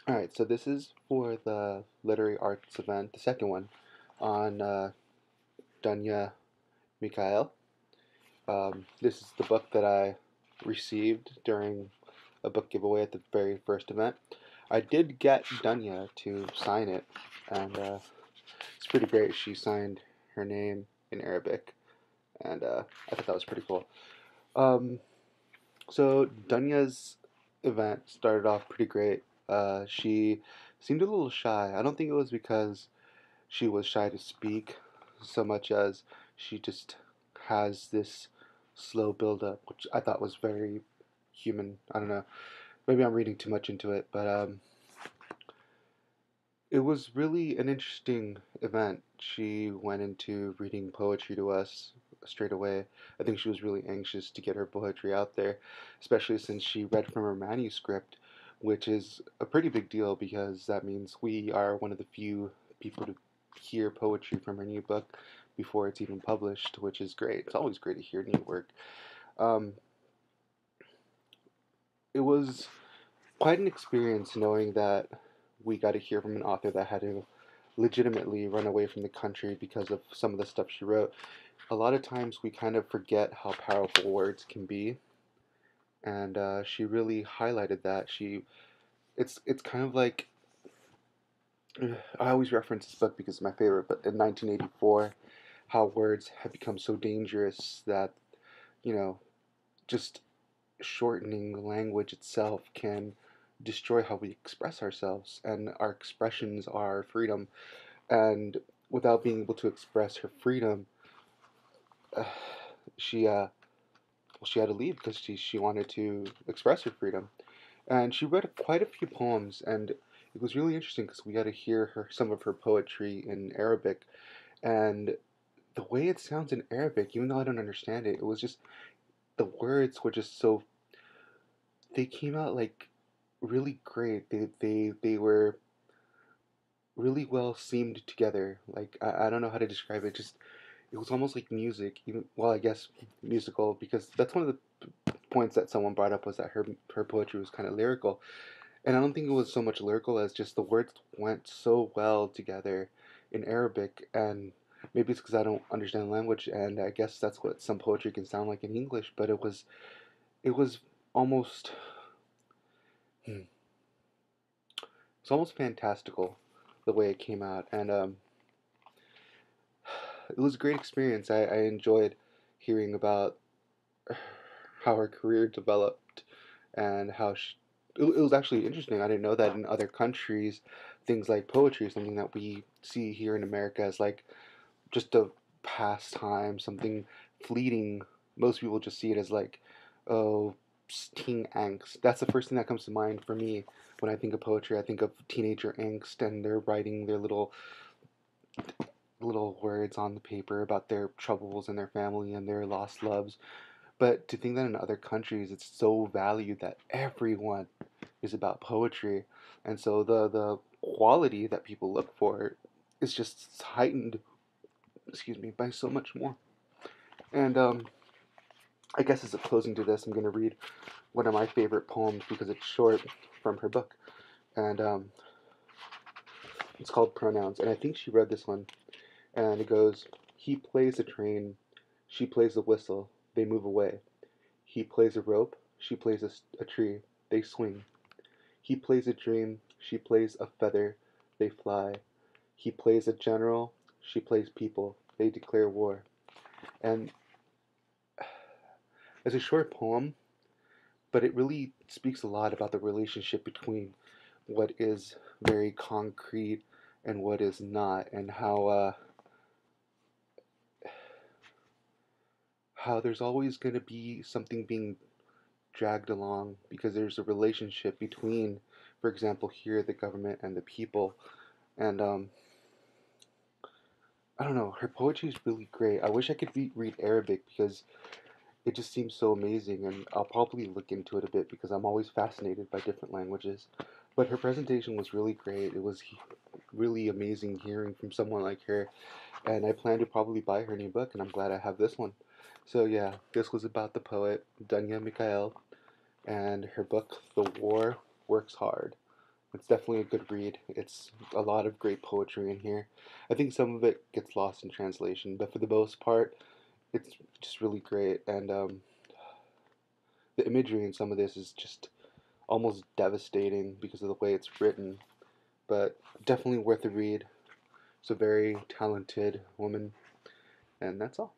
Alright, so this is for the literary arts event, the second one, on Dunya Mikhail. This is the book that I received during a book giveaway at the very first event. I did get Dunya to sign it, and it's pretty great. She signed her name in Arabic, and I thought that was pretty cool. Um, so Dunya's event started off pretty great. She seemed a little shy. I don't think it was because she was shy to speak so much as she just has this slow build up, which I thought was very human. I don't know. Maybe I'm reading too much into it, but it was really an interesting event. She went into reading poetry to us straight away. I think she was really anxious to get her poetry out there, especially since she read from her manuscript, which is a pretty big deal because that means we are one of the few people to hear poetry from her new book before it's even published, which is great. It's always great to hear new work. Um, it was quite an experience knowing that we got to hear from an author that had to legitimately run away from the country because of some of the stuff she wrote. A lot of times we kind of forget how powerful words can be, and she really highlighted that. It's kind of like I always reference this book because it's my favorite, but in 1984, how words have become so dangerous that you know just shortening language itself can destroy how we express ourselves, and our expressions are freedom. And without being able to express her freedom, uh, she she had to leave because she wanted to express her freedom. And she read quite a few poems, and it was really interesting because we got to hear her some of her poetry in Arabic, and the way it sounds in Arabic, even though I don't understand it, it was just the words were just so they came out like really great. They were really well seamed together. Like I don't know how to describe it. Just it was almost like music. Even well, I guess musical because that's one of the points that someone brought up was that her poetry was kind of lyrical, and I don't think it was so much lyrical as just the words went so well together in Arabic, and maybe it's because I don't understand the language, and I guess that's what some poetry can sound like in English. But it was almost hmm, it's almost fantastical the way it came out, and it was a great experience. I enjoyed hearing about how her career developed and how it was actually interesting. I didn't know that in other countries, things like poetry is something that we see here in America as like just a pastime, something fleeting. Most people just see it as like, oh, teen angst. That's the first thing that comes to mind for me when I think of poetry. I think of teenager angst, and they're writing their little words on the paper about their troubles and their family and their lost loves. But to think that in other countries it's so valued that everyone is about poetry, and so the quality that people look for is just heightened, excuse me, by so much more. And I guess as a closing to this, I'm going to read one of my favorite poems because it's short from her book, and it's called Pronouns. And I think she read this one, and it goes, "He plays a train, she plays a whistle, they move away. He plays a rope, she plays a tree, they swing. He plays a dream, she plays a feather, they fly. He plays a general, she plays people, they declare war." And it's a short poem, but it really speaks a lot about the relationship between what is very concrete and what is not, and how there's always going to be something being dragged along because there's a relationship between, for example, here the government and the people. And I don't know, her poetry is really great. I wish I could read Arabic because it just seems so amazing, and I'll probably look into it a bit because I'm always fascinated by different languages. But her presentation was really great. It was really amazing hearing from someone like her, and I plan to probably buy her new book, and I'm glad I have this one. So yeah, this was about the poet Dunya Mikhail and her book The War Works Hard. It's definitely a good read. It's a lot of great poetry in here. I think some of it gets lost in translation, but for the most part, it's just really great. And the imagery in some of this is just almost devastating because of the way it's written, but definitely worth a read. It's a very talented woman, and that's all.